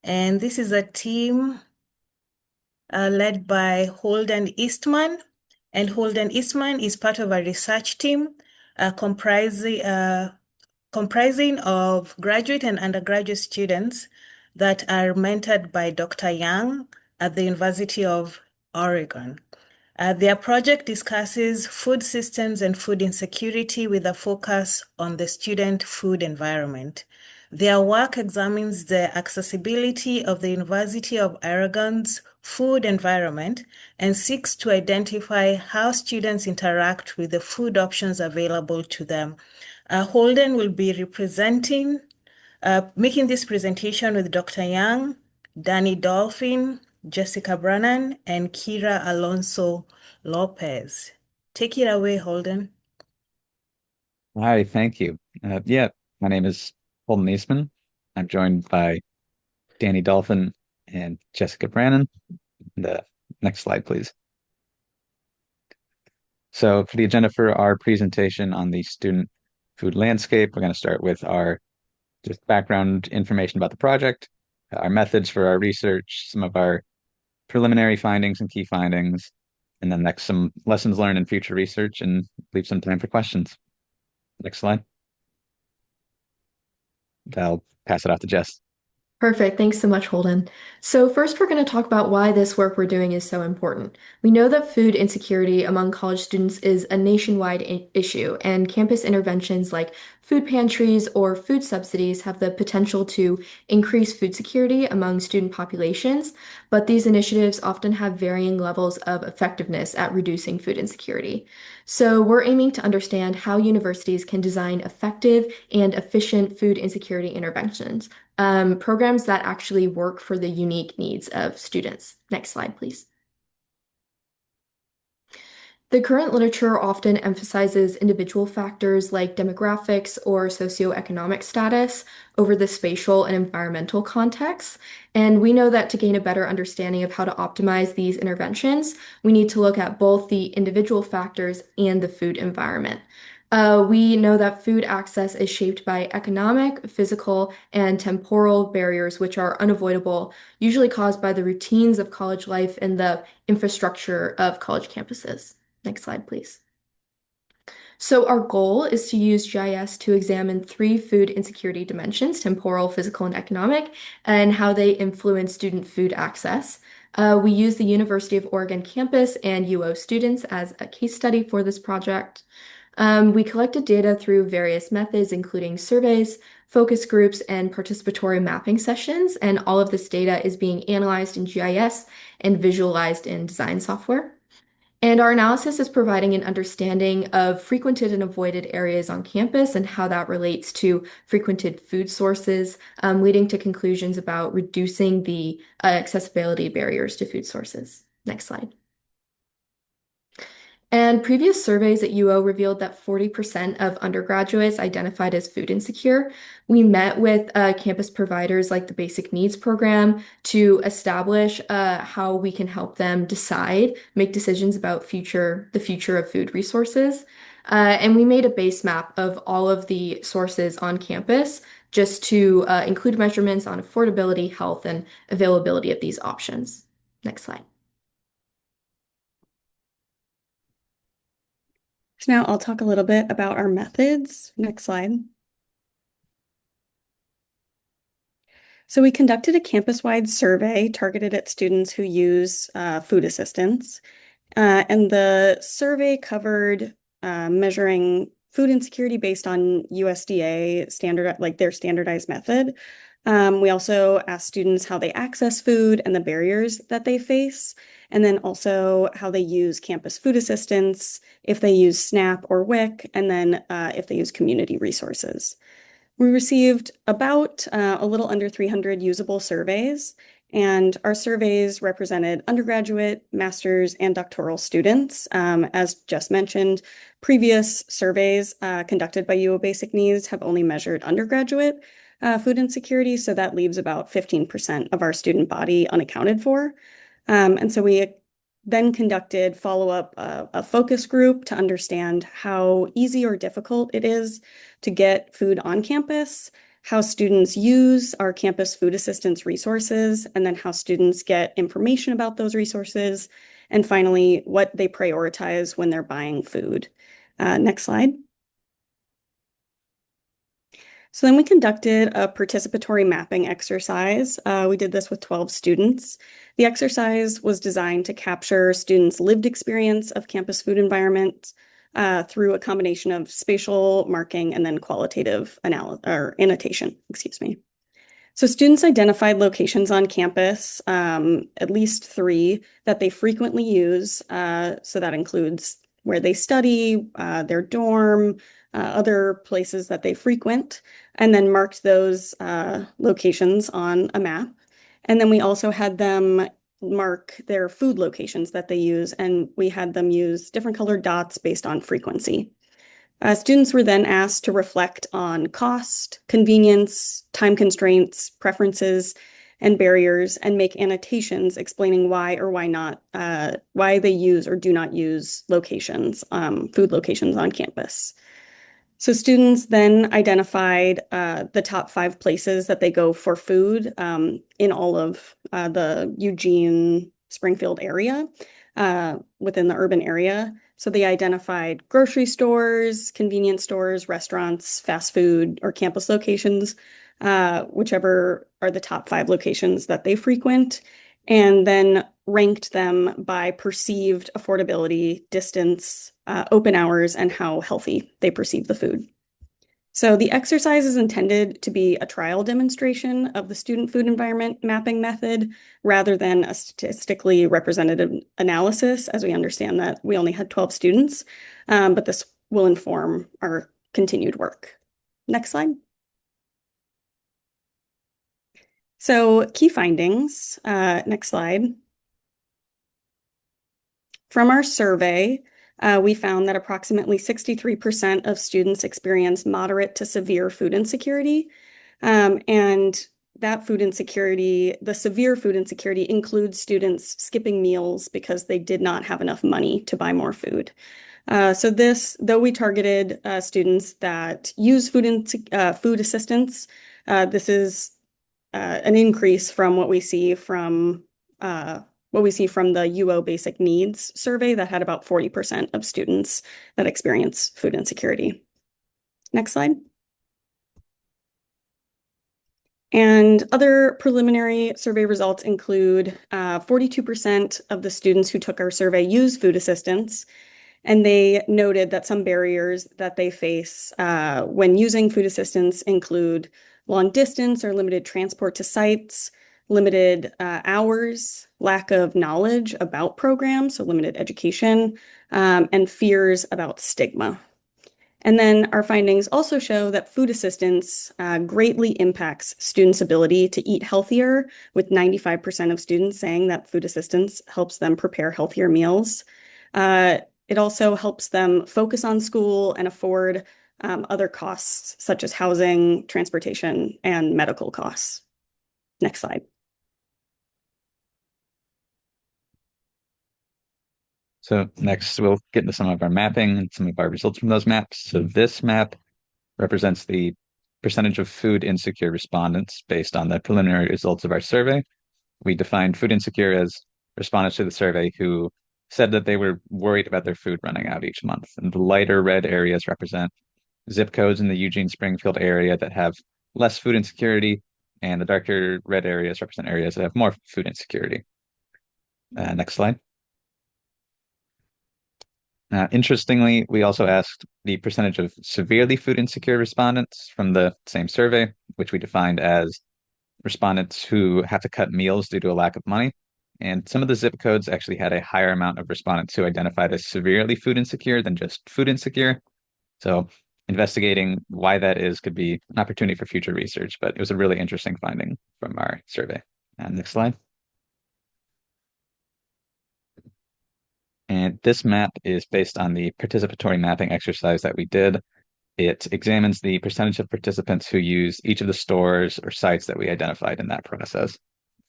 And this is a team led by Holden Eastman. And Holden Eastman is part of a research team comprising of graduate and undergraduate students that are mentored by Dr. Yang at the University of Oregon. Their project discusses food systems and food insecurity with a focus on the student food environment. Their work examines the accessibility of the University of Oregon's food environment and seeks to identify how students interact with the food options available to them. Holden will be making this presentation with Dr. Yang, Dani Dolphin, Jessica Brannan, and Keara Alonso-Lopez. Take it away, Holden. Hi, thank you. My name is Holden Eastman. I'm joined by Danny Dolphin and Jessica Brannan. The next slide, please. So for the agenda for our presentation on the student food landscape, we're going to start with our just background information about the project, our methods for our research, some of our preliminary findings and key findings, and then next some lessons learned in future research and leave some time for questions. Next slide. I'll pass it off to Jess. Perfect. Thanks so much, Holden. So first, we're going to talk about why this work we're doing is so important. We know that food insecurity among college students is a nationwide issue, and campus interventions like food pantries or food subsidies have the potential to increase food security among student populations, but these initiatives often have varying levels of effectiveness at reducing food insecurity. So we're aiming to understand how universities can design effective and efficient food insecurity interventions, programs that actually work for the unique needs of students. Next slide, please. The current literature often emphasizes individual factors like demographics or socioeconomic status over the spatial and environmental contexts. And we know that to gain a better understanding of how to optimize these interventions, we need to look at both the individual factors and the food environment. We know that food access is shaped by economic, physical, and temporal barriers, which are unavoidable, usually caused by the routines of college life and the infrastructure of college campuses. Next slide, please. So our goal is to use GIS to examine three food insecurity dimensions, temporal, physical, and economic, and how they influence student food access. We use the University of Oregon campus and UO students as a case study for this project. We collected data through various methods, including surveys, focus groups, and participatory mapping sessions, and all of this data is being analyzed in GIS and visualized in design software. And our analysis is providing an understanding of frequented and avoided areas on campus and how that relates to frequented food sources, leading to conclusions about reducing the accessibility barriers to food sources. Next slide. And previous surveys at UO revealed that 40% of undergraduates identified as food insecure. We met with campus providers like the Basic Needs Program to establish how we can help them make decisions about the future of food resources. And we made a base map of all of the sources on campus just to include measurements on affordability, health, and availability of these options. Next slide. So now I'll talk a little bit about our methods. Next slide. So we conducted a campus-wide survey targeted at students who use food assistance. And the survey covered measuring food insecurity based on USDA their standardized method. We also asked students how they access food and the barriers that they face, and then also how they use campus food assistance, if they use SNAP or WIC, and then if they use community resources. We received about a little under 300 usable surveys, and our surveys represented undergraduate, master's, and doctoral students. As just mentioned, previous surveys conducted by UO Basic Needs have only measured undergraduate food insecurity, so that leaves about 15% of our student body unaccounted for. And so we then conducted follow-up a focus group to understand how easy or difficult it is to get food on campus. how students use our campus food assistance resources, and then how students get information about those resources, and finally, what they prioritize when they're buying food. Next slide. So then we conducted a participatory mapping exercise. We did this with 12 students. The exercise was designed to capture students' lived experience of campus food environment through a combination of spatial marking and then qualitative annotation, excuse me. So students identified locations on campus, at least 3 that they frequently use. So that includes where they study, their dorm, other places that they frequent, and then marked those locations on a map. And then we also had them mark their food locations that they use, and we had them use different colored dots based on frequency. Students were then asked to reflect on cost, convenience, time constraints, preferences, and barriers, and make annotations explaining why or why not, why they use or do not use locations, food locations on campus. So students then identified the top 5 places that they go for food in all of the Eugene, Springfield area within the urban area. So they identified grocery stores, convenience stores, restaurants, fast food, or campus locations, whichever are the top 5 locations that they frequent, and then ranked them by perceived affordability, distance, open hours, and how healthy they perceive the food. So the exercise is intended to be a trial demonstration of the student food environment mapping method rather than a statistically representative analysis, as we understand that we only had 12 students, but this will inform our continued work. Next slide. So key findings, next slide. From our survey, we found that approximately 63% of students experience moderate to severe food insecurity. And that food insecurity, the severe food insecurity, includes students skipping meals because they did not have enough money to buy more food. So this, though we targeted students that use food assistance, this is an increase from what we see from the UO Basic Needs survey that had about 40% of students that experience food insecurity. Next slide. And other preliminary survey results include 42% of the students who took our survey use food assistance, and they noted that some barriers that they face when using food assistance include long distance or limited transport to sites, limited hours, lack of knowledge about programs, so limited education, and fears about stigma. And then our findings also show that food assistance greatly impacts students' ability to eat healthier, with 95% of students saying that food assistance helps them prepare healthier meals. It also helps them focus on school and afford other costs such as housing, transportation, and medical costs. Next slide. So next, we'll get into some of our mapping and some of our results from those maps. So this map represents the percentage of food insecure respondents based on the preliminary results of our survey. We defined food insecure as respondents to the survey who said that they were worried about their food running out each month. And the lighter red areas represent zip codes in the Eugene-Springfield area that have less food insecurity, and the darker red areas represent areas that have more food insecurity. Next slide. Interestingly, we also asked the percentage of severely food insecure respondents from the same survey, which we defined as respondents who have to cut meals due to a lack of money. And some of the zip codes actually had a higher amount of respondents who identified as severely food insecure than just food insecure. So investigating why that is could be an opportunity for future research, but it was a really interesting finding from our survey. Next slide. And this map is based on the participatory mapping exercise that we did. It examines the percentage of participants who use each of the stores or sites that we identified in that process.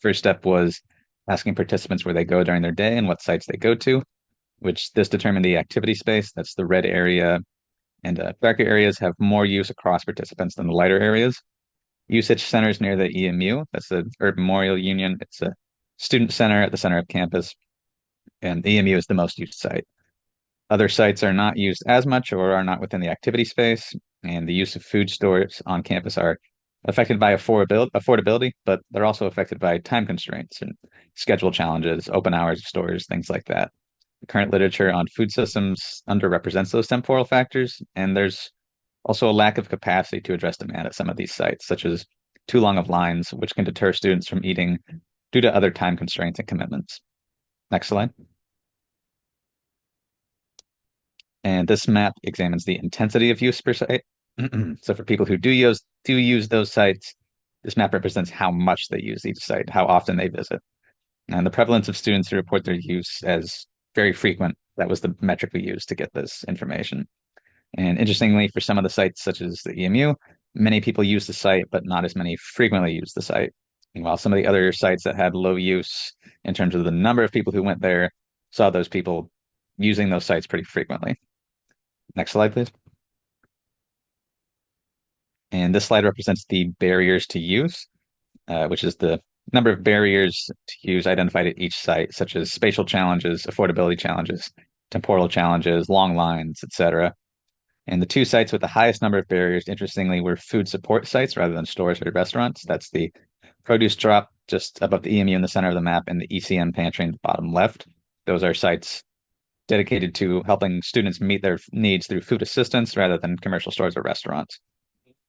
First step was asking participants where they go during their day and what sites they go to, which this determined the activity space. That's the red area. And darker areas have more use across participants than the lighter areas. usage centers near the EMU. That's the Urban Memorial Union. It's a student center at the center of campus, and the EMU is the most used site. Other sites are not used as much or are not within the activity space, and the use of food stores on campus are affected by affordability, but they're also affected by time constraints and schedule challenges, open hours of stores, things like that. The current literature on food systems underrepresents those temporal factors, and there's also a lack of capacity to address demand at some of these sites, such as too long of lines, which can deter students from eating due to other time constraints and commitments. Next slide. And this map examines the intensity of use per site. So for people who do use those sites, this map represents how much they use each site, how often they visit. And the prevalence of students who report their use as very frequent, that was the metric we used to get this information. And interestingly, for some of the sites, such as the EMU, many people use the site, but not as many frequently use the site. And while some of the other sites that had low use in terms of the number of people who went there, saw those people using those sites pretty frequently. Next slide, please. And this slide represents the barriers to use, which is the number of barriers to use identified at each site, such as spatial challenges, affordability challenges, temporal challenges, long lines, etc. And the two sites with the highest number of barriers, interestingly, were food support sites rather than stores or restaurants. That's the produce drop just above the EMU in the center of the map and the ECM pantry in the bottom left. Those are sites dedicated to helping students meet their needs through food assistance rather than commercial stores or restaurants.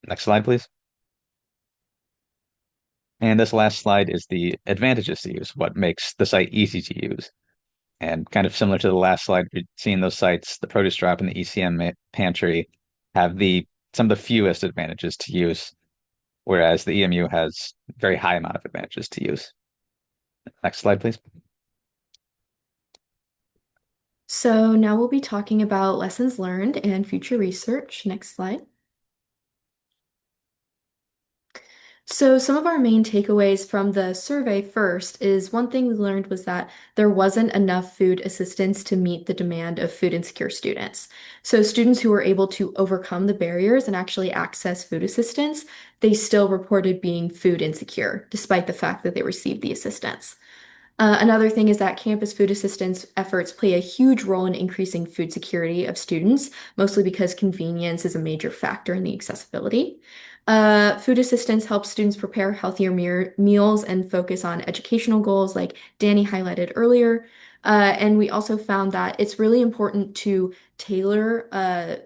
Next slide, please. And this last slide is the advantages to use, what makes the site easy to use. And kind of similar to the last slide, we've seen those sites, the produce drop and the ECM pantry, have some of the fewest advantages to use, whereas the EMU has a very high amount of advantages to use. Next slide, please. So now we'll be talking about lessons learned and future research. Next slide. So some of our main takeaways from the survey first is one thing we learned was that there wasn't enough food assistance to meet the demand of food insecure students. So students who were able to overcome the barriers and actually access food assistance, they still reported being food insecure, despite the fact that they received the assistance. Another thing is that campus food assistance efforts play a huge role in increasing food security of students, mostly because convenience is a major factor in the accessibility. Food assistance helps students prepare healthier meals and focus on educational goals, like Dani highlighted earlier. And we also found that it's really important to tailor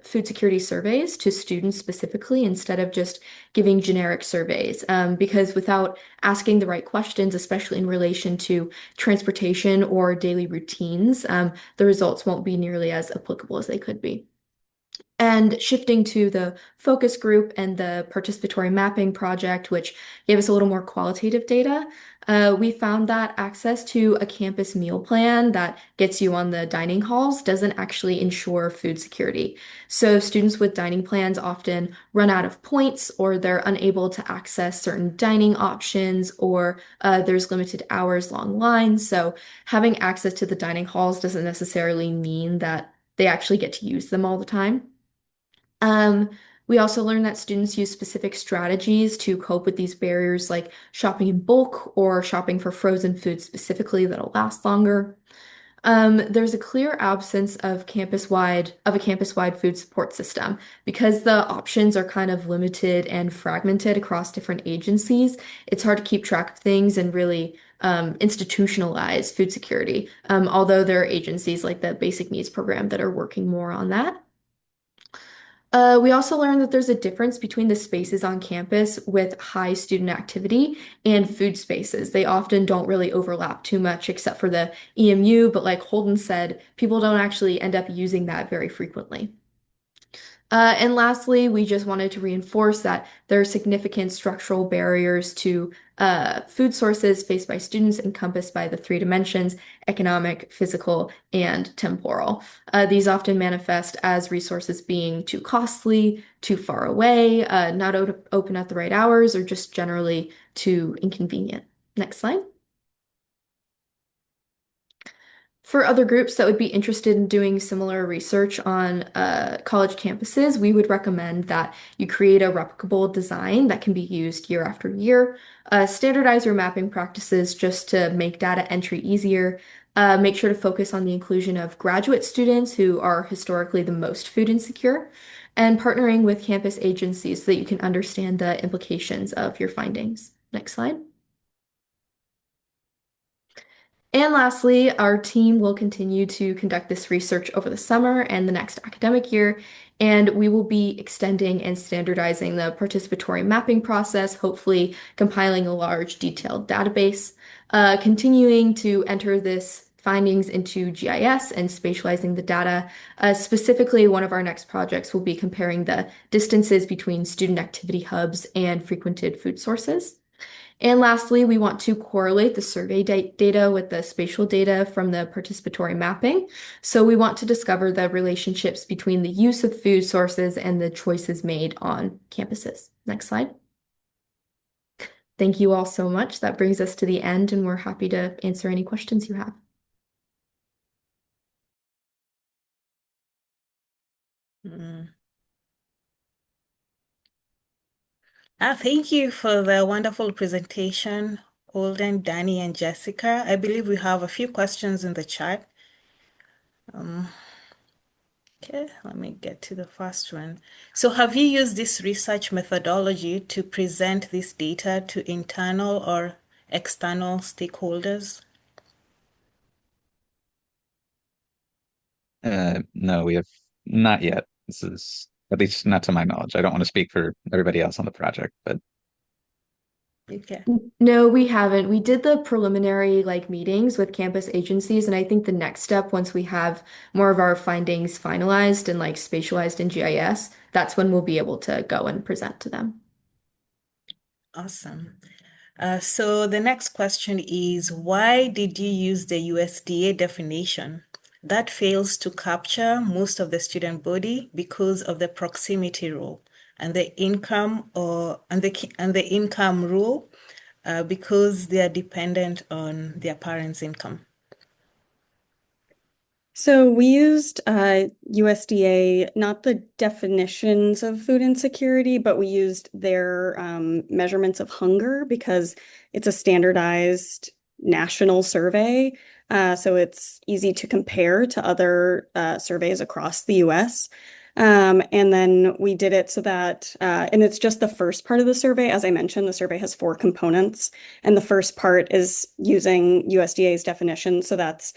food security surveys to students specifically instead of just giving generic surveys. Because without asking the right questions, especially in relation to transportation or daily routines, the results won't be nearly as applicable as they could be. And shifting to the focus group and the participatory mapping project, which gave us a little more qualitative data, we found that access to a campus meal plan that gets you on the dining halls doesn't actually ensure food security. So students with dining plans often run out of points, or they're unable to access certain dining options, or there's limited hours, long lines. So having access to the dining halls doesn't necessarily mean that they actually get to use them all the time. Um, we also learned that students use specific strategies to cope with these barriers, like shopping in bulk or shopping for frozen food specifically that'll last longer. There's a clear absence of a campus-wide food support system because the options are kind of limited and fragmented across different agencies. It's hard to keep track of things and really institutionalize food security, although there are agencies like the Basic Needs Program that are working more on that. We also learned that there's a difference between the spaces on campus with high student activity and food spaces. They often don't really overlap too much except for the EMU, but like Holden said, people don't actually end up using that very frequently. And lastly, we just wanted to reinforce that there are significant structural barriers to food sources faced by students encompassed by the three dimensions: economic, physical, and temporal. These often manifest as resources being too costly, too far away, not open at the right hours, or just generally too inconvenient. Next slide. For other groups that would be interested in doing similar research on college campuses, we would recommend that you create a replicable design that can be used year after year. Standardize your mapping practices just to make data entry easier. Make sure to focus on the inclusion of graduate students who are historically the most food insecure, and partnering with campus agencies so that you can understand the implications of your findings. Next slide. And lastly, our team will continue to conduct this research over the summer and the next academic year, and we will be extending and standardizing the participatory mapping process, hopefully compiling a large detailed database, continuing to enter this findings into GIS and spatializing the data. Specifically, one of our next projects will be comparing the distances between student activity hubs and frequented food sources. And lastly, we want to correlate the survey data with the spatial data from the participatory mapping. So we want to discover the relationships between the use of food sources and the choices made on campuses. Next slide. Thank you all so much. That brings us to the end, and we're happy to answer any questions you have. Thank you for the wonderful presentation, Holden, Dani, and Jessica. I believe we have a few questions in the chat. Okay, let me get to the first one. So have you used this research methodology to present this data to internal or external stakeholders? No, we have not yet. This is at least not to my knowledge. I don't want to speak for everybody else on the project, but Okay. No, we haven't. We did the preliminary meetings with campus agencies, and I think the next step, once we have more of our findings finalized and spatialized in GIS, that's when we'll be able to go and present to them. Awesome. So the next question is, why did you use the USDA definition? That fails to capture most of the student body because of the proximity rule and the income rule because they are dependent on their parents' income. So we used USDA, not the definitions of food insecurity, but we used their measurements of hunger because it's a standardized national survey. So it's easy to compare to other surveys across the US. And then we did it so that, and it's just the first part of the survey. As I mentioned, the survey has 4 components. And the first part is using USDA's definition. So that's,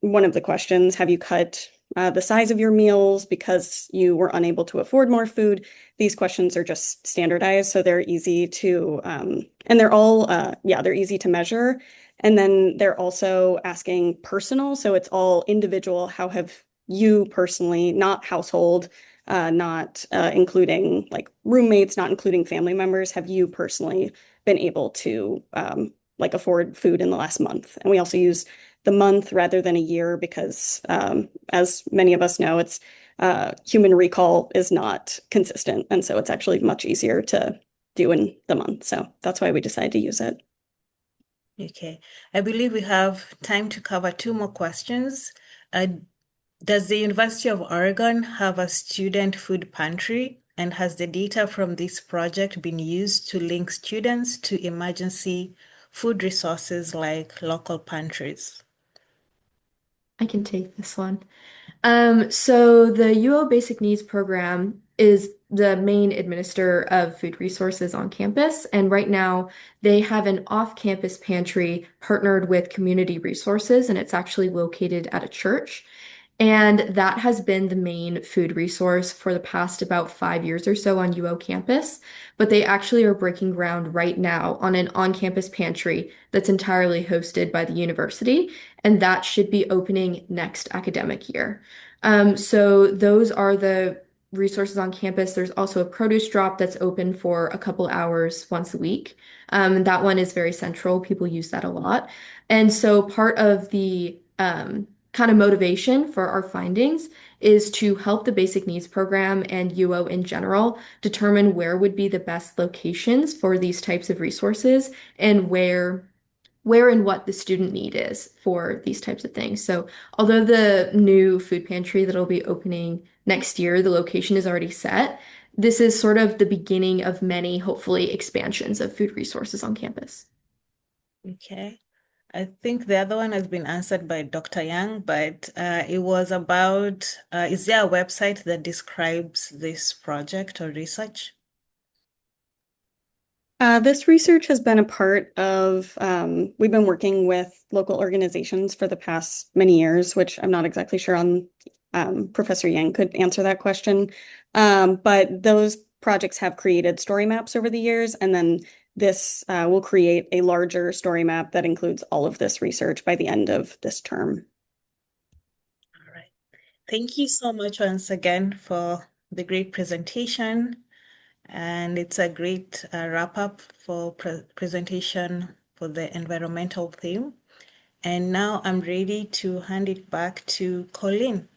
one of the questions, have you cut the size of your meals because you were unable to afford more food? These questions are just standardized. So they're easy to, and they're all, they're easy to measure. And then they're also asking personal. So it's all individual. How have you personally, not household, not including roommates, not including family members, have you personally been able to afford food in the last month? And we also use the month rather than a year because as many of us know, it's human recall is not consistent. And so it's actually much easier to do in the month. So that's why we decided to use it. Okay, I believe we have time to cover 2 more questions. Does the University of Oregon have a student food pantry? And has the data from this project been used to link students to emergency food resources like local pantries? I can take this one. So the UO Basic Needs Program is the main administrator of food resources on campus, and right now they have an off-campus pantry partnered with community resources, and it's actually located at a church. And that has been the main food resource for the past about 5 years or so on UO campus. But they actually are breaking ground right now on an on-campus pantry that's entirely hosted by the university, and that should be opening next academic year. So those are the resources on campus. There's also a produce drop that's open for a couple hours once a week. That one is very central. People use that a lot. And so part of the kind of motivation for our findings is to help the basic needs program and UO in general determine where would be the best locations for these types of resources and where where and what the student need is for these types of things. So although the new food pantry that'll be opening next year, the location is already set, this is sort of the beginning of many, hopefully, expansions of food resources on campus. Okay. I think the other one has been answered by Dr. Yang, but it was about, is there a website that describes this project or research? This research has been a part of, we've been working with local organizations for the past many years, which I'm not exactly sure on, Professor Yang could answer that question. But those projects have created story maps over the years, and then this will create a larger story map that includes all of this research by the end of this term. All right. Thank you so much once again for the great presentation. And it's a great wrap up for presentation for the environmental theme. And now I'm ready to hand it back to Colleen.